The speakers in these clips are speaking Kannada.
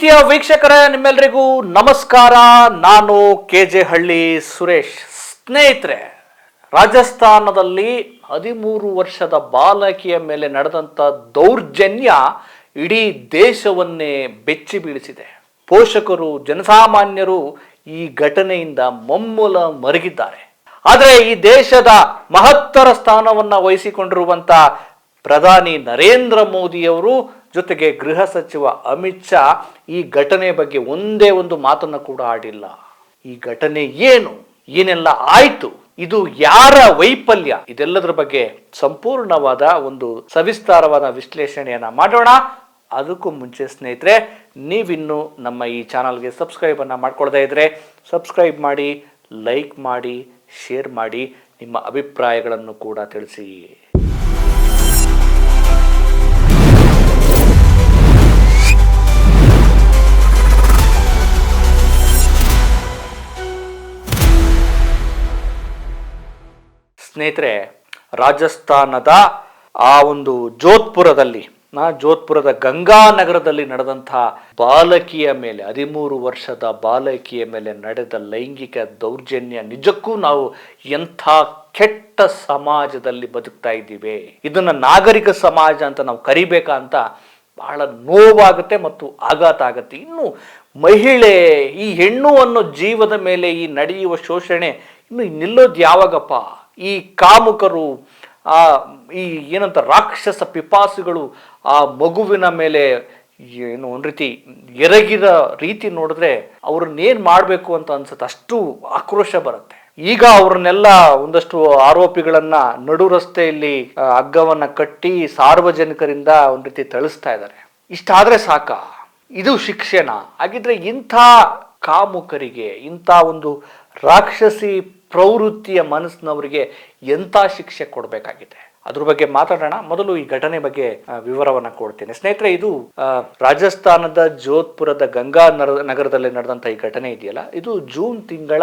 ಪ್ರೀತಿಯ ವೀಕ್ಷಕರೇ, ನಿಮ್ಮೆಲ್ಲರಿಗೂ ನಮಸ್ಕಾರ. ನಾನು ಕೆಜೆ ಹಳ್ಳಿ ಸುರೇಶ್. ಸ್ನೇಹಿತರೆ, ರಾಜಸ್ಥಾನದಲ್ಲಿ 13 ವರ್ಷದ ಬಾಲಕಿಯ ಮೇಲೆ ನಡೆದಂಥ ದೌರ್ಜನ್ಯ ಇಡೀ ದೇಶವನ್ನೇ ಬೆಚ್ಚಿ ಬೀಳಿಸಿದೆ. ಪೋಷಕರು, ಜನಸಾಮಾನ್ಯರು ಈ ಘಟನೆಯಿಂದ ಮಮ್ಮಲ ಮರುಗಿದ್ದಾರೆ. ಆದರೆ ಈ ದೇಶದ ಮಹತ್ತರ ಸ್ಥಾನವನ್ನು ವಹಿಸಿಕೊಂಡಿರುವಂಥ ಪ್ರಧಾನಿ ನರೇಂದ್ರ ಮೋದಿಯವರು ಜೊತೆಗೆ ಗೃಹ ಸಚಿವ ಅಮಿತ್ ಶಾ ಈ ಘಟನೆ ಬಗ್ಗೆ ಒಂದೇ ಒಂದು ಮಾತನ್ನು ಕೂಡ ಆಡಿಲ್ಲ. ಈ ಘಟನೆ ಏನು, ಏನೆಲ್ಲ ಆಯ್ತು, ಇದು ಯಾರ ವೈಫಲ್ಯ, ಇದೆಲ್ಲದರ ಬಗ್ಗೆ ಸಂಪೂರ್ಣವಾದ ಒಂದು ಸವಿಸ್ತಾರವಾದ ವಿಶ್ಲೇಷಣೆಯನ್ನ ಮಾಡೋಣ. ಅದಕ್ಕೂ ಮುಂಚೆ ಸ್ನೇಹಿತರೆ, ನೀವಿನ್ನು ನಮ್ಮ ಈ ಚಾನಲ್ಗೆ ಸಬ್ಸ್ಕ್ರೈಬ್ ಅನ್ನ ಮಾಡ್ಕೊಳ್ತಾ ಇದ್ರೆ ಸಬ್ಸ್ಕ್ರೈಬ್ ಮಾಡಿ, ಲೈಕ್ ಮಾಡಿ, ಶೇರ್ ಮಾಡಿ, ನಿಮ್ಮ ಅಭಿಪ್ರಾಯಗಳನ್ನು ಕೂಡ ತಿಳಿಸಿ. ಸ್ನೇಹಿತರೆ, ರಾಜಸ್ಥಾನದ ಆ ಒಂದು ಜೋಧ್ಪುರದ ಗಂಗಾನಗರದಲ್ಲಿ ನಡೆದಂತಹ ಬಾಲಕಿಯ ಮೇಲೆ 13 ವರ್ಷದ ಬಾಲಕಿಯ ಮೇಲೆ ನಡೆದ ಲೈಂಗಿಕ ದೌರ್ಜನ್ಯ, ನಿಜಕ್ಕೂ ನಾವು ಎಂಥ ಕೆಟ್ಟ ಸಮಾಜದಲ್ಲಿ ಬದುಕ್ತಾ ಇದ್ದೀವಿ, ಇದನ್ನ ನಾಗರಿಕ ಸಮಾಜ ಅಂತ ನಾವು ಕರಿಬೇಕಾ ಅಂತ ಬಹಳ ನೋವಾಗುತ್ತೆ ಮತ್ತು ಆಘಾತ ಆಗುತ್ತೆ. ಇನ್ನು ಮಹಿಳೆ, ಈ ಹೆಣ್ಣು ಅನ್ನೋ ಜೀವದ ಮೇಲೆ ಈ ನಡೆಯುವ ಶೋಷಣೆ ಇನ್ನು ನಿಲ್ಲೋದು ಯಾವಾಗಪ್ಪ? ಈ ಕಾಮುಕರು, ಈ ಏನಂತ ರಾಕ್ಷಸ ಪಿಪಾಸಿಗಳು ಆ ಮಗುವಿನ ಮೇಲೆ ಏನು ಒಂದು ರೀತಿ ಎರಗಿದ ರೀತಿ ನೋಡಿದ್ರೆ ಅವ್ರನ್ನೇನ್ ಮಾಡಬೇಕು ಅಂತ ಅನ್ಸುತ್ತೆ. ಅಷ್ಟು ಆಕ್ರೋಶ ಬರುತ್ತೆ. ಈಗ ಅವ್ರನ್ನೆಲ್ಲ ಒಂದಷ್ಟು ಆರೋಪಿಗಳನ್ನ ನಡು ರಸ್ತೆಯಲ್ಲಿ ಹಗ್ಗವನ್ನ ಕಟ್ಟಿ ಸಾರ್ವಜನಿಕರಿಂದ ಒಂದು ರೀತಿ ಥಳಿಸ್ತಾ ಇದ್ದಾರೆ. ಇಷ್ಟಾದ್ರೆ ಸಾಕ? ಇದು ಶಿಕ್ಷೆನಾ? ಹಾಗಿದ್ರೆ ಇಂಥ ಕಾಮುಕರಿಗೆ, ಇಂಥ ಒಂದು ರಾಕ್ಷಸಿ ಪ್ರವೃತ್ತಿಯ ಮನಸ್ಸಿನವರಿಗೆ ಎಂಥ ಶಿಕ್ಷೆ ಕೊಡಬೇಕಾಗಿದೆ, ಅದ್ರ ಬಗ್ಗೆ ಮಾತಾಡೋಣ. ಮೊದಲು ಈ ಘಟನೆ ಬಗ್ಗೆ ವಿವರವನ್ನ ಕೊಡ್ತೇನೆ. ಸ್ನೇಹಿತರೆ, ಇದು ರಾಜಸ್ಥಾನದ ಜೋಧ್ಪುರದ ಗಂಗಾ ನಗರದಲ್ಲಿ ನಡೆದಂಥ ಈ ಘಟನೆ ಇದೆಯಲ್ಲ, ಇದು ಜೂನ್ ತಿಂಗಳ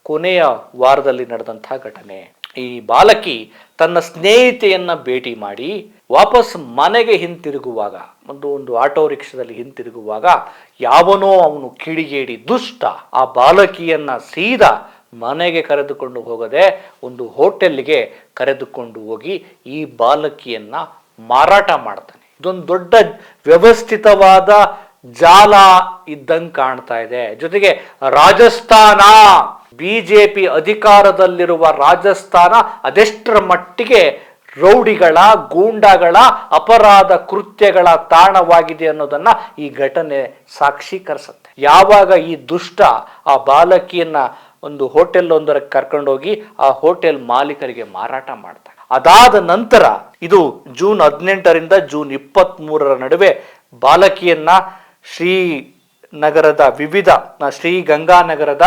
ಕೊನೆಯ ವಾರದಲ್ಲಿ ನಡೆದಂತಹ ಘಟನೆ. ಈ ಬಾಲಕಿ ತನ್ನ ಸ್ನೇಹಿತೆಯನ್ನ ಭೇಟಿ ಮಾಡಿ ವಾಪಸ್ ಮನೆಗೆ ಹಿಂತಿರುಗುವಾಗ, ಒಂದು ಆಟೋ ರಿಕ್ಷಾದಲ್ಲಿ ಹಿಂತಿರುಗುವಾಗ ಯಾವನೋ ಅವನು ಕಿಡಿಗೇಡಿ ದುಷ್ಟ ಆ ಬಾಲಕಿಯನ್ನ ಸೀದಾ ಮನೆಗೆ ಕರೆದುಕೊಂಡು ಹೋಗದೆ ಒಂದು ಹೋಟೆಲ್ಗೆ ಕರೆದುಕೊಂಡು ಹೋಗಿ ಈ ಬಾಲಕಿಯನ್ನ ಮಾರಾಟ ಮಾಡ್ತಾನೆ. ಇದೊಂದು ದೊಡ್ಡ ವ್ಯವಸ್ಥಿತವಾದ ಜಾಲ ಇದ್ದಂಗೆ ಕಾಣ್ತಾ ಇದೆ. ಜೊತೆಗೆ ರಾಜಸ್ಥಾನ, ಬಿಜೆಪಿ ಅಧಿಕಾರದಲ್ಲಿರುವ ರಾಜಸ್ಥಾನ ಅದೆಷ್ಟರ ಮಟ್ಟಿಗೆ ರೌಡಿಗಳ, ಗೂಂಡಾಗಳ ಅಪರಾಧ ಕೃತ್ಯಗಳ ತಾಣವಾಗಿದೆ ಅನ್ನೋದನ್ನ ಈ ಘಟನೆ ಸಾಕ್ಷೀಕರಿಸುತ್ತೆ. ಯಾವಾಗ ಈ ದುಷ್ಟ ಆ ಬಾಲಕಿಯನ್ನ ಒಂದು ಹೋಟೆಲ್ ಒಂದರಕ್ಕೆ ಕರ್ಕೊಂಡೋಗಿ ಆ ಹೋಟೆಲ್ ಮಾಲೀಕರಿಗೆ ಮಾರಾಟ ಮಾಡ್ತಾರೆ. ಅದಾದ ನಂತರ ಇದು ಜೂನ್ 18ರಿಂದ ಜೂನ್ 23ರ ನಡುವೆ ಬಾಲಕಿಯನ್ನ ಶ್ರೀ ಗಂಗಾನಗರದ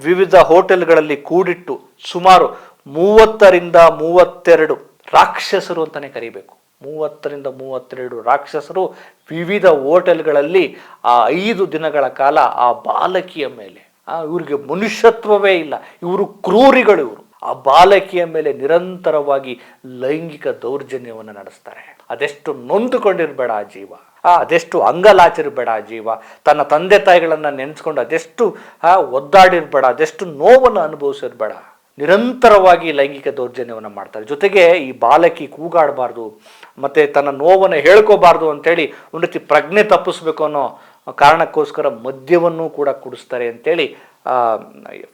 ವಿವಿಧ ಹೋಟೆಲ್ಗಳಲ್ಲಿ ಕೂಡಿಟ್ಟು ಸುಮಾರು 30ರಿಂದ 32 ರಾಕ್ಷಸರು ಅಂತಾನೆ ಕರಿಬೇಕು, 30ರಿಂದ 32 ರಾಕ್ಷಸರು ವಿವಿಧ ಹೋಟೆಲ್ಗಳಲ್ಲಿ ಆ 5 ದಿನಗಳ ಕಾಲ ಆ ಬಾಲಕಿಯ ಮೇಲೆ, ಇವ್ರಿಗೆ ಮನುಷ್ಯತ್ವವೇ ಇಲ್ಲ, ಇವರು ಕ್ರೂರಿಗಳು, ಇವರು ಆ ಬಾಲಕಿಯ ಮೇಲೆ ನಿರಂತರವಾಗಿ ಲೈಂಗಿಕ ದೌರ್ಜನ್ಯವನ್ನು ನಡೆಸ್ತಾರೆ. ಅದೆಷ್ಟು ನೊಂದುಕೊಂಡಿರ್ಬೇಡ ಆ ಜೀವ, ಅದೆಷ್ಟು ಅಂಗಲಾಚಿರ್ಬೇಡ ಆ ಜೀವ, ತನ್ನ ತಂದೆ ತಾಯಿಗಳನ್ನ ನೆನೆಸ್ಕೊಂಡು ಅದೆಷ್ಟು ಒದ್ದಾಡಿರ್ಬೇಡ, ಅದೆಷ್ಟು ನೋವನ್ನು ಅನುಭವಿಸಿರ್ಬೇಡ. ನಿರಂತರವಾಗಿ ಲೈಂಗಿಕ ದೌರ್ಜನ್ಯವನ್ನು ಮಾಡ್ತಾರೆ. ಜೊತೆಗೆ ಈ ಬಾಲಕಿ ಕೂಗಾಡಬಾರ್ದು, ಮತ್ತೆ ತನ್ನ ನೋವನ್ನು ಹೇಳ್ಕೋಬಾರ್ದು ಅಂತೇಳಿ ಒಂದು ರೀತಿ ಪ್ರಜ್ಞೆ ತಪ್ಪಿಸ್ಬೇಕು ಅನ್ನೋ ಕಾರಣಕ್ಕೋಸ್ಕರ ಮದ್ಯವನ್ನು ಕೂಡ ಕುಡಿಸ್ತಾರೆ ಅಂತೇಳಿ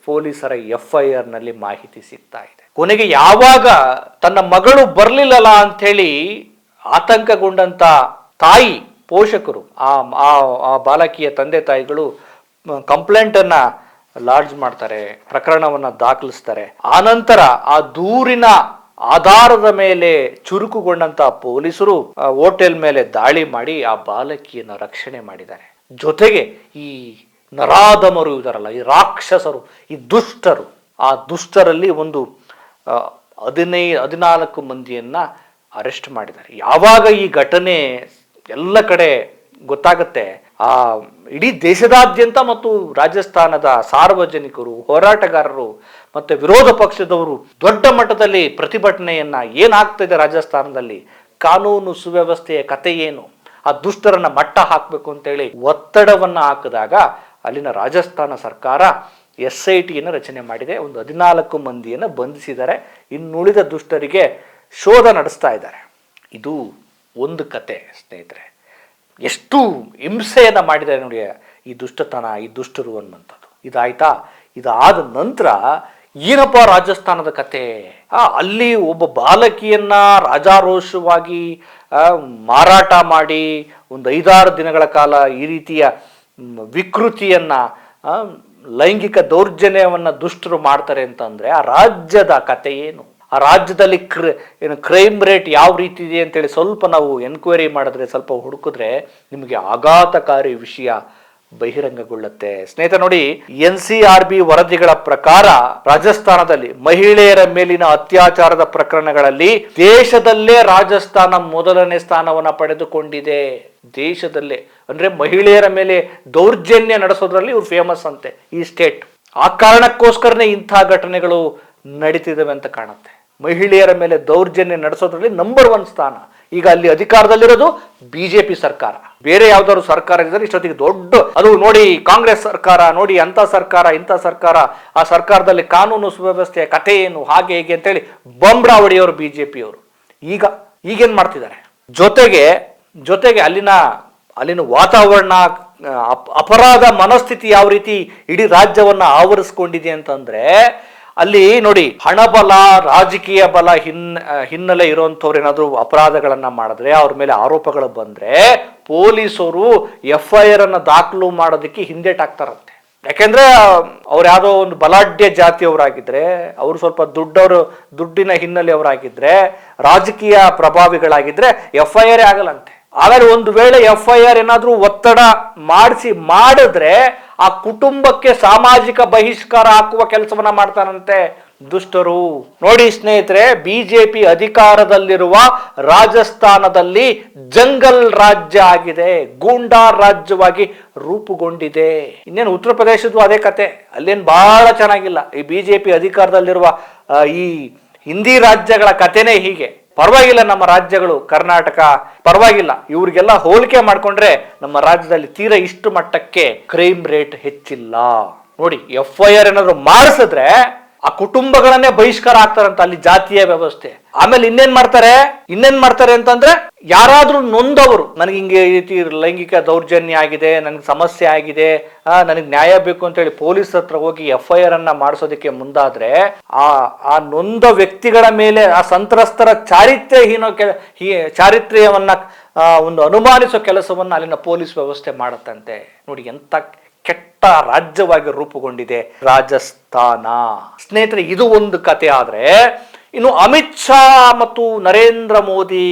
ಪೊಲೀಸರ FIR ನಲ್ಲಿ ಮಾಹಿತಿ ಸಿಗ್ತಾ ಇದೆ. ಕೊನೆಗೆ ಯಾವಾಗ ತನ್ನ ಮಗಳು ಬರ್ಲಿಲ್ಲಲ್ಲ ಅಂಥೇಳಿ ಆತಂಕಗೊಂಡಂತ ತಾಯಿ, ಪೋಷಕರು, ಆ ಬಾಲಕಿಯ ತಂದೆ ತಾಯಿಗಳು ಕಂಪ್ಲೇಂಟ್ ಅನ್ನ ಲಾಡ್ಜ್ ಮಾಡ್ತಾರೆ, ಪ್ರಕರಣವನ್ನ ದಾಖಲಿಸ್ತಾರೆ. ಆನಂತರ ಆ ದೂರಿನ ಆಧಾರದ ಮೇಲೆ ಚುರುಕುಗೊಂಡಂತ ಪೊಲೀಸರು ಹೋಟೆಲ್ ಮೇಲೆ ದಾಳಿ ಮಾಡಿ ಆ ಬಾಲಕಿಯನ್ನು ರಕ್ಷಣೆ ಮಾಡಿದ್ದಾರೆ. ಜೊತೆಗೆ ಈ ನರಾಧಮರು ಇದಾರಲ್ಲ, ಈ ರಾಕ್ಷಸರು, ಈ ದುಷ್ಟರು, ಆ ದುಷ್ಟರಲ್ಲಿ ಒಂದು 14 ಮಂದಿಯನ್ನ ಅರೆಸ್ಟ್ ಮಾಡಿದ್ದಾರೆ. ಯಾವಾಗ ಈ ಘಟನೆ ಎಲ್ಲ ಕಡೆ ಗೊತ್ತಾಗುತ್ತೆ, ಆ ಇಡೀ ದೇಶದಾದ್ಯಂತ ಮತ್ತು ರಾಜಸ್ಥಾನದ ಸಾರ್ವಜನಿಕರು, ಹೋರಾಟಗಾರರು ಮತ್ತೆ ವಿರೋಧ ಪಕ್ಷದವರು ದೊಡ್ಡ ಮಟ್ಟದಲ್ಲಿ ಪ್ರತಿಭಟನೆಯನ್ನ, ಏನಾಗ್ತಿದೆ ರಾಜಸ್ಥಾನದಲ್ಲಿ, ಕಾನೂನು ಸುವ್ಯವಸ್ಥೆಯ ಕತೆ ಏನು, ಆ ದುಷ್ಟರನ್ನ ಮಟ್ಟ ಹಾಕಬೇಕು ಅಂತೇಳಿ ಒತ್ತಡವನ್ನ ಹಾಕಿದಾಗ ಅಲ್ಲಿನ ರಾಜಸ್ಥಾನ ಸರ್ಕಾರ SIT ರಚನೆ ಮಾಡಿದೆ. ಒಂದು 14 ಮಂದಿಯನ್ನು ಬಂಧಿಸಿದ್ದಾರೆ. ಇನ್ನುಳಿದ ದುಷ್ಟರಿಗೆ ಶೋಧ ನಡೆಸ್ತಾ ಇದ್ದಾರೆ. ಇದು ಒಂದು ಕತೆ ಸ್ನೇಹಿತರೆ. ಎಷ್ಟು ಹಿಂಸೆಯನ್ನು ಮಾಡಿದ್ದಾರೆ ನೋಡಿ ಈ ದುಷ್ಟತನ, ಈ ದುಷ್ಟರು ಅನ್ನುವಂಥದ್ದು. ಇದಾಯ್ತಾ? ಇದಾದ ನಂತರ ಏನಪ್ಪ ರಾಜಸ್ಥಾನದ ಕತೆ? ಅಲ್ಲಿ ಒಬ್ಬ ಬಾಲಕಿಯನ್ನ ರಾಜಾರೋಷವಾಗಿ ಮಾರಾಟ ಮಾಡಿ ಒಂದು 5-6 ದಿನಗಳ ಕಾಲ ಈ ರೀತಿಯ ವಿಕೃತಿಯನ್ನ, ಲೈಂಗಿಕ ದೌರ್ಜನ್ಯವನ್ನ ದುಷ್ಟರು ಮಾಡ್ತಾರೆ ಅಂತಂದ್ರೆ ಆ ರಾಜ್ಯದ ಕತೆ ಏನು? ಆ ರಾಜ್ಯದಲ್ಲಿ ಕ್ರೈಮ್ ರೇಟ್ ಯಾವ ರೀತಿ ಇದೆ ಅಂತೇಳಿ ಸ್ವಲ್ಪ ನಾವು ಎನ್ಕ್ವೈರಿ ಮಾಡಿದ್ರೆ, ಸ್ವಲ್ಪ ಹುಡುಕಿದ್ರೆ ನಿಮಗೆ ಆಘಾತಕಾರಿ ವಿಷಯ ಬಹಿರಂಗಗೊಳ್ಳುತ್ತೆ ಸ್ನೇಹಿತರೆ. ನೋಡಿ, NCRB ವರದಿಗಳ ಪ್ರಕಾರ ರಾಜಸ್ಥಾನದಲ್ಲಿ ಮಹಿಳೆಯರ ಮೇಲಿನ ಅತ್ಯಾಚಾರದ ಪ್ರಕರಣಗಳಲ್ಲಿ ದೇಶದಲ್ಲೇ ರಾಜಸ್ಥಾನ ಮೊದಲನೇ ಸ್ಥಾನವನ್ನ ಪಡೆದುಕೊಂಡಿದೆ. ದೇಶದಲ್ಲೇ ಅಂದ್ರೆ ಮಹಿಳೆಯರ ಮೇಲೆ ದೌರ್ಜನ್ಯ ನಡೆಸೋದ್ರಲ್ಲಿ ಇವ್ರು ಫೇಮಸ್ ಅಂತೆ ಈ ಸ್ಟೇಟ್. ಆ ಕಾರಣಕ್ಕೋಸ್ಕರನೇ ಇಂಥ ಘಟನೆಗಳು ನಡೀತಿದ್ದಾವೆ ಅಂತ ಕಾಣುತ್ತೆ. ಮಹಿಳೆಯರ ಮೇಲೆ ದೌರ್ಜನ್ಯ ನಡೆಸೋದ್ರಲ್ಲಿ ನಂಬರ್ 1 ಸ್ಥಾನ. ಈಗ ಅಲ್ಲಿ ಅಧಿಕಾರದಲ್ಲಿರೋದು BJP ಸರ್ಕಾರ. ಬೇರೆ ಯಾವ್ದಾದ್ರು ಸರ್ಕಾರ ಇದ್ರೆ ಇಷ್ಟೊತ್ತಿಗೆ ದೊಡ್ಡ, ಅದು ನೋಡಿ ಕಾಂಗ್ರೆಸ್ ಸರ್ಕಾರ, ನೋಡಿ ಅಂತ ಸರ್ಕಾರ ಇಂಥ ಸರ್ಕಾರ, ಆ ಸರ್ಕಾರದಲ್ಲಿ ಕಾನೂನು ಸುವ್ಯವಸ್ಥೆಯ ಕಥೆ ಏನು, ಹಾಗೆ ಹೇಗೆ ಅಂತೇಳಿ ಬಂಬ್ರಾ ಹೊಡೆಯೋರು BJP ಅವರು. ಈಗೇನ್ ಮಾಡ್ತಿದ್ದಾರೆ? ಜೊತೆಗೆ ಅಲ್ಲಿನ ವಾತಾವರಣ, ಅಪರಾಧ ಮನಸ್ಥಿತಿ ಯಾವ ರೀತಿ ಇಡೀ ರಾಜ್ಯವನ್ನ ಆವರಿಸ್ಕೊಂಡಿದೆ ಅಂತಂದ್ರೆ, ಅಲ್ಲಿ ನೋಡಿ ಹಣಬಲ, ರಾಜಕೀಯ ಬಲ ಹಿನ್ನೆಲೆ ಇರುವಂತವ್ರು ಏನಾದ್ರು ಅಪರಾಧಗಳನ್ನ ಮಾಡಿದ್ರೆ, ಅವ್ರ ಮೇಲೆ ಆರೋಪಗಳು ಬಂದ್ರೆ ಪೊಲೀಸರು FIR ಅನ್ನ ದಾಖಲು ಮಾಡೋದಕ್ಕೆ ಹಿಂದೇಟಾಕ್ತಾರಂತೆ. ಯಾಕೆಂದ್ರೆ ಅವ್ರು ಯಾವುದೋ ಒಂದು ಬಲಾಢ್ಯ ಜಾತಿಯವರಾಗಿದ್ರೆ, ಅವರು ಸ್ವಲ್ಪ ದುಡ್ಡಿನ ಹಿನ್ನೆಲೆಯವರಾಗಿದ್ರೆ, ರಾಜಕೀಯ ಪ್ರಭಾವಿಗಳಾಗಿದ್ರೆ FIR ಆಗಲ್ಲಂತೆ. ಆಮೇಲೆ ಒಂದು ವೇಳೆ FIR ಏನಾದ್ರೂ ಒತ್ತಡ ಮಾಡಿದ್ರೆ ಆ ಕುಟುಂಬಕ್ಕೆ ಸಾಮಾಜಿಕ ಬಹಿಷ್ಕಾರ ಹಾಕುವ ಕೆಲಸವನ್ನ ಮಾಡ್ತಾರಂತೆ ದುಷ್ಟರು. ನೋಡಿ ಸ್ನೇಹಿತರೆ, BJP ಅಧಿಕಾರದಲ್ಲಿರುವ ರಾಜಸ್ಥಾನದಲ್ಲಿ ಜಂಗಲ್ ರಾಜ್ಯ ಆಗಿದೆ, ಗೂಂಡಾ ರಾಜ್ಯವಾಗಿ ರೂಪುಗೊಂಡಿದೆ. ಇನ್ನೇನು ಉತ್ತರ ಪ್ರದೇಶದ್ದು ಅದೇ ಕತೆ, ಅಲ್ಲೇನು ಬಹಳ ಚೆನ್ನಾಗಿಲ್ಲ. ಈ BJP ಅಧಿಕಾರದಲ್ಲಿರುವ ಈ ಹಿಂದಿ ರಾಜ್ಯಗಳ ಕತೆನೇ ಹೀಗೆ. ಪರವಾಗಿಲ್ಲ, ನಮ್ಮ ರಾಜ್ಯಗಳು, ಕರ್ನಾಟಕ ಪರವಾಗಿಲ್ಲ, ಇವ್ರಿಗೆಲ್ಲ ಹೋಲಿಕೆ ಮಾಡ್ಕೊಂಡ್ರೆ ನಮ್ಮ ರಾಜ್ಯದಲ್ಲಿ ತೀರಾ ಇಷ್ಟು ಮಟ್ಟಕ್ಕೆ ಕ್ರೈಮ್ ರೇಟ್ ಹೆಚ್ಚಿಲ್ಲ. ನೋಡಿ, FIR ಏನಾದ್ರು ಮಾಡಿಸಿದ್ರೆ ಆ ಕುಟುಂಬಗಳನ್ನೇ ಬಹಿಷ್ಕಾರ ಆಗ್ತಾರಂತ ಅಲ್ಲಿ ಜಾತಿಯ ವ್ಯವಸ್ಥೆ. ಆಮೇಲೆ ಇನ್ನೇನ್ ಮಾಡ್ತಾರೆ ಅಂತಂದ್ರೆ, ಯಾರಾದ್ರೂ ನೊಂದವರು, ನನಗೆ ಹಿಂಗೆ ಈ ರೀತಿ ಲೈಂಗಿಕ ದೌರ್ಜನ್ಯ ಆಗಿದೆ, ನನಗೆ ಸಮಸ್ಯೆ ಆಗಿದೆ, ನನಗೆ ನ್ಯಾಯ ಬೇಕು ಅಂತ ಹೇಳಿ ಪೊಲೀಸ್ ಹತ್ರ ಹೋಗಿ FIR ಅನ್ನ ಮಾಡಿಸೋದಕ್ಕೆ ಮುಂದಾದ್ರೆ ಆ ನೊಂದ ವ್ಯಕ್ತಿಗಳ ಮೇಲೆ, ಆ ಸಂತ್ರಸ್ತರ ಚಾರಿತ್ರ್ಯವನ್ನ ಒಂದು ಅನುಮಾನಿಸೋ ಕೆಲಸವನ್ನ ಅಲ್ಲಿನ ಪೊಲೀಸ್ ವ್ಯವಸ್ಥೆ ಮಾಡತ್ತಂತೆ. ನೋಡಿ ಎಂತ ಕೆಟ್ಟ ರಾಜ್ಯವಾಗಿ ರೂಪುಗೊಂಡಿದೆ ರಾಜಸ್ಥಾನ ಸ್ನೇಹಿತರೆ. ಇದು ಒಂದು ಕತೆ. ಆದ್ರೆ ಇನ್ನು ಅಮಿತ್ ಶಾ ಮತ್ತು ನರೇಂದ್ರ ಮೋದಿ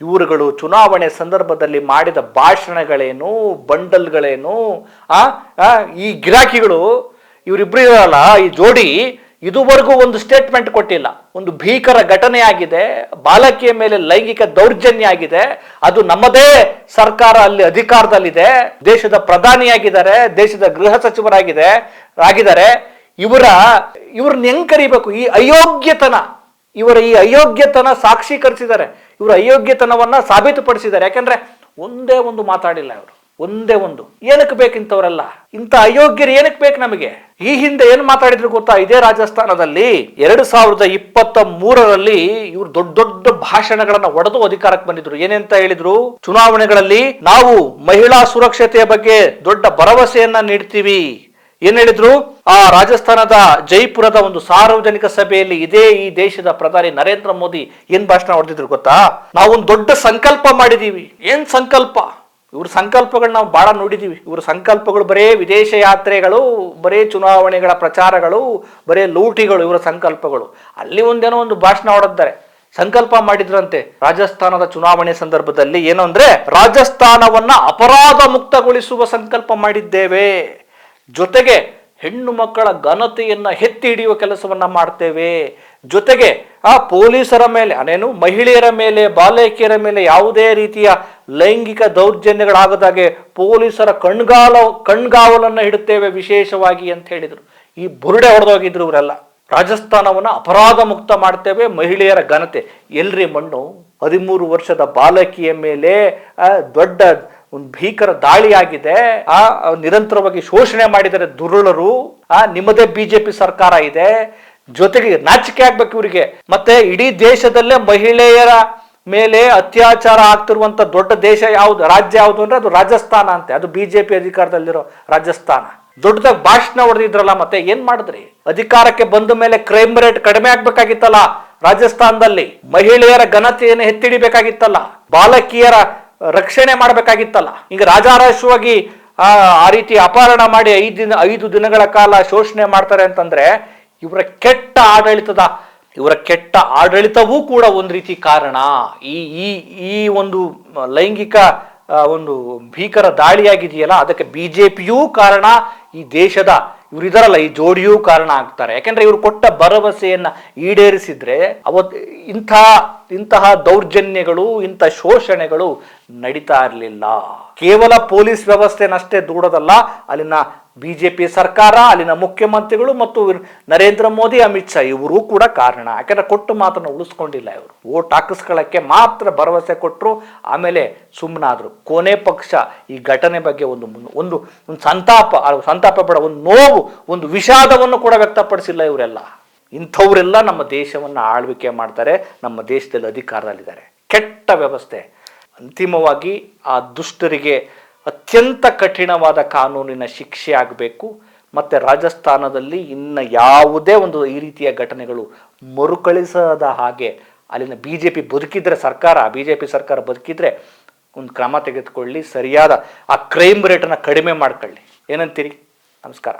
ಇವರುಗಳು ಚುನಾವಣೆ ಸಂದರ್ಭದಲ್ಲಿ ಮಾಡಿದ ಭಾಷಣಗಳೇನು, ಬಂಡಲ್ಗಳೇನು, ಈ ಗಿರಾಕಿಗಳು ಇವರಿಬ್ರು ಇರಲ್ಲ, ಈ ಜೋಡಿ ಇದುವರೆಗೂ ಒಂದು ಸ್ಟೇಟ್ಮೆಂಟ್ ಕೊಟ್ಟಿಲ್ಲ. ಒಂದು ಭೀಕರ ಘಟನೆ ಆಗಿದೆ, ಬಾಲಕಿಯ ಮೇಲೆ ಲೈಂಗಿಕ ದೌರ್ಜನ್ಯ ಆಗಿದೆ, ಅದು ನಮ್ಮದೇ ಸರ್ಕಾರ ಅಲ್ಲಿ ಅಧಿಕಾರದಲ್ಲಿದೆ, ದೇಶದ ಪ್ರಧಾನಿಯಾಗಿದ್ದಾರೆ, ದೇಶದ ಗೃಹ ಸಚಿವರಾಗಿದ್ದಾರೆ. ಇವ್ರನ್ನ ಹೆಂಗ್ ಕರಿಬೇಕು? ಈ ಅಯೋಗ್ಯತನ ಸಾಕ್ಷೀಕರಿಸಿದ್ದಾರೆ, ಇವರ ಅಯೋಗ್ಯತನವನ್ನ ಸಾಬೀತುಪಡಿಸಿದ್ದಾರೆ. ಯಾಕಂದ್ರೆ ಒಂದೇ ಒಂದು ಮಾತಾಡಿಲ್ಲ ಇವರು, ಒಂದೇ ಒಂದು. ಏನಕ್ಕೆ ಬೇಕಿಂತವರೆಲ್ಲ? ಇಂಥ ಅಯೋಗ್ಯರು ಏನಕ್ಕೆ ಬೇಕು ನಮಗೆ? ಈ ಹಿಂದೆ ಏನ್ ಮಾತಾಡಿದ್ರು ಗೊತ್ತಾ? ಇದೇ ರಾಜಸ್ಥಾನದಲ್ಲಿ 2023ರಲ್ಲಿ ಇವರು ದೊಡ್ಡ ಭಾಷಣಗಳನ್ನ ಹೊಡೆದು ಅಧಿಕಾರಕ್ಕೆ ಬಂದಿದ್ರು. ಏನಂತ ಹೇಳಿದ್ರು? ಚುನಾವಣೆಗಳಲ್ಲಿ ನಾವು ಮಹಿಳಾ ಸುರಕ್ಷತೆಯ ಬಗ್ಗೆ ದೊಡ್ಡ ಭರವಸೆಯನ್ನ ನೀಡ್ತೀವಿ. ಏನ್ ಹೇಳಿದ್ರು? ಆ ರಾಜಸ್ಥಾನದ ಜೈಪುರದ ಒಂದು ಸಾರ್ವಜನಿಕ ಸಭೆಯಲ್ಲಿ ಈ ದೇಶದ ಪ್ರಧಾನಿ ನರೇಂದ್ರ ಮೋದಿ ಏನ್ ಭಾಷಣ ಹೊಡೆದಿದ್ರು ಗೊತ್ತಾ? ನಾವೊಂದು ದೊಡ್ಡ ಸಂಕಲ್ಪ ಮಾಡಿದೀವಿ. ಏನ್ ಸಂಕಲ್ಪ? ಇವ್ರ ಸಂಕಲ್ಪಗಳು ನಾವು ಬಹಳ ನೋಡಿದೀವಿ. ಇವ್ರ ಸಂಕಲ್ಪಗಳು ಬರೇ ವಿದೇಶ ಯಾತ್ರೆಗಳು, ಬರೇ ಚುನಾವಣೆಗಳ ಪ್ರಚಾರಗಳು, ಬರೇ ಲೂಟಿಗಳು ಇವರ ಸಂಕಲ್ಪಗಳು. ಅಲ್ಲಿ ಒಂದೇನೋ ಒಂದು ಭಾಷಣ ಹೊಡೆದಿದ್ದಾರೆ, ಸಂಕಲ್ಪ ಮಾಡಿದ್ರಂತೆ ರಾಜಸ್ಥಾನದ ಚುನಾವಣೆ ಸಂದರ್ಭದಲ್ಲಿ. ಏನು ಅಂದ್ರೆ, ರಾಜಸ್ಥಾನವನ್ನ ಅಪರಾಧ ಮುಕ್ತಗೊಳಿಸುವ ಸಂಕಲ್ಪ ಮಾಡಿದ್ದೇವೆ, ಜೊತೆಗೆ ಹೆಣ್ಣು ಮಕ್ಕಳ ಘನತೆಯನ್ನ ಎತ್ತಿ ಹಿಡಿಯುವ ಕೆಲಸವನ್ನ ಮಾಡ್ತೇವೆ, ಜೊತೆಗೆ ಆ ಪೊಲೀಸರ ಮೇಲೆ, ಮಹಿಳೆಯರ ಮೇಲೆ, ಬಾಲಕಿಯರ ಮೇಲೆ ಯಾವುದೇ ರೀತಿಯ ಲೈಂಗಿಕ ದೌರ್ಜನ್ಯಗಳಾಗದಾಗೆ ಪೊಲೀಸರ ಕಣ್ಗಾವಲನ್ನ ಇಡುತ್ತೇವೆ ವಿಶೇಷವಾಗಿ ಅಂತ ಹೇಳಿದ್ರು. ಈ ಬುರುಡೆ ಹೊಡೆದೋಗಿದ್ರು ಇವರೆಲ್ಲ. ರಾಜಸ್ಥಾನವನ್ನು ಅಪರಾಧ ಮುಕ್ತ ಮಾಡ್ತೇವೆ, ಮಹಿಳೆಯರ ಘನತೆ. ಎಲ್ರಿ ಮಣ್ಣು? 13 ವರ್ಷದ ಬಾಲಕಿಯ ಮೇಲೆ ದೊಡ್ಡ ಒಂದು ಭೀಕರ ದಾಳಿಯಾಗಿದೆ. ನಿರಂತರವಾಗಿ ಶೋಷಣೆ ಮಾಡಿದರೆ ದುರುಳರು. ನಿಮ್ಮದೇ ಬಿಜೆಪಿ ಸರ್ಕಾರ ಇದೆ. ಜೊತೆಗೆ ನಾಚಿಕೆ ಆಗ್ಬೇಕು ಇವರಿಗೆ. ಮತ್ತೆ ಇಡೀ ದೇಶದಲ್ಲೇ ಮಹಿಳೆಯರ ಮೇಲೆ ಅತ್ಯಾಚಾರ ಆಗ್ತಿರುವಂತ ದೊಡ್ಡ ದೇಶ ಯಾವುದು, ರಾಜ್ಯ ಯಾವುದು ಅಂದ್ರೆ ಅದು ರಾಜಸ್ಥಾನ ಅಂತೆ. ಅದು ಬಿಜೆಪಿ ಅಧಿಕಾರದಲ್ಲಿರೋ ರಾಜಸ್ಥಾನ. ದೊಡ್ಡದಾಗಿ ಭಾಷಣ ಹೊಡೆದಿದ್ರಲ್ಲ, ಮತ್ತೆ ಏನ್ ಮಾಡಿದ್ರಿ? ಅಧಿಕಾರಕ್ಕೆ ಬಂದ ಮೇಲೆ ಕ್ರೈಮ್ ರೇಟ್ ಕಡಿಮೆ ಆಗ್ಬೇಕಾಗಿತ್ತಲ್ಲ ರಾಜಸ್ಥಾನದಲ್ಲಿ. ಮಹಿಳೆಯರ ಘನತೆಯನ್ನು ಎತ್ತಿಡಿಬೇಕಾಗಿತ್ತಲ್ಲ, ಬಾಲಕಿಯರ ರಕ್ಷಣೆ ಮಾಡಬೇಕಾಗಿತ್ತಲ್ಲ. ಈಗ ರಾಜಾರಾಷ್ಟ್ರವಾಗಿ ಆ ರೀತಿ ಅಪಹರಣ ಮಾಡಿ 5 ದಿನಗಳ ಕಾಲ ಶೋಷಣೆ ಮಾಡ್ತಾರೆ ಅಂತಂದ್ರೆ ಇವರ ಕೆಟ್ಟ ಆಡಳಿತವೂ ಕೂಡ ಒಂದು ರೀತಿ ಕಾರಣ. ಈ ಒಂದು ಲೈಂಗಿಕ ಒಂದು ಭೀಕರ ದಾಳಿಯಾಗಿದೆಯಲ್ಲ, ಅದಕ್ಕೆ ಬಿಜೆಪಿಯೂ ಕಾರಣ, ಈ ದೇಶದ ಇವರಿದಾರಲ್ಲ ಈ ಜೋಡಿಯೂ ಕಾರಣ ಆಗ್ತಾರೆ. ಯಾಕೆಂದ್ರೆ ಇವರು ಕೊಟ್ಟ ಭರವಸೆಯನ್ನ ಈಡೇರಿಸಿದ್ರೆ ಇಂತಹ ದೌರ್ಜನ್ಯಗಳು, ಇಂಥ ಶೋಷಣೆಗಳು ನಡೀತಾ ಇರಲಿಲ್ಲ. ಕೇವಲ ಪೊಲೀಸ್ ವ್ಯವಸ್ಥೆನಷ್ಟೇ ದೂಡೋದಲ್ಲ, ಅಲ್ಲಿನ ಬಿಜೆಪಿ ಸರ್ಕಾರ, ಅಲ್ಲಿನ ಮುಖ್ಯಮಂತ್ರಿಗಳು ಮತ್ತು ನರೇಂದ್ರ ಮೋದಿ, ಅಮಿತ್ ಶಾ ಇವರು ಕೂಡ ಕಾರಣ. ಯಾಕಂದ್ರೆ ಕೊಟ್ಟು ಮಾತನ್ನು ಉಳಿಸ್ಕೊಂಡಿಲ್ಲ. ಇವರು ಓಟ್ ಹಾಕಿಸ್ಕೊಳ್ಳಕ್ಕೆ ಮಾತ್ರ ಭರವಸೆ ಕೊಟ್ಟರು, ಆಮೇಲೆ ಸುಮ್ಮನಾದ್ರು. ಕೊನೆ ಪಕ್ಷ ಈ ಘಟನೆ ಬಗ್ಗೆ ಒಂದು ಸಂತಾಪ ಬೇಡ, ಒಂದು ನೋವು, ಒಂದು ವಿಷಾದವನ್ನು ಕೂಡ ವ್ಯಕ್ತಪಡಿಸಿಲ್ಲ ಇವರೆಲ್ಲ. ಇಂಥವರೆಲ್ಲ ನಮ್ಮ ದೇಶವನ್ನು ಆಳ್ವಿಕೆ ಮಾಡ್ತಾರೆ, ನಮ್ಮ ದೇಶದಲ್ಲಿ ಅಧಿಕಾರದಲ್ಲಿದ್ದಾರೆ. ಕೆಟ್ಟ ವ್ಯವಸ್ಥೆ. ಅಂತಿಮವಾಗಿ ಆ ದುಷ್ಟರಿಗೆ ಅತ್ಯಂತ ಕಠಿಣವಾದ ಕಾನೂನಿನ ಶಿಕ್ಷೆ ಆಗಬೇಕು. ಮತ್ತು ರಾಜಸ್ಥಾನದಲ್ಲಿ ಇನ್ನು ಯಾವುದೇ ಒಂದು ಈ ರೀತಿಯ ಘಟನೆಗಳು ಮರುಕಳಿಸದ ಹಾಗೆ ಅಲ್ಲಿನ ಬಿಜೆಪಿ ಸರ್ಕಾರ ಬದುಕಿದ್ರೆ ಒಂದು ಕ್ರಮ ತೆಗೆದುಕೊಳ್ಳಿ, ಸರಿಯಾದ ಆ ಕ್ರೈಮ್ ರೇಟನ್ನು ಕಡಿಮೆ ಮಾಡ್ಕೊಳ್ಳಿ. ಏನಂತೀರಿ? ನಮಸ್ಕಾರ.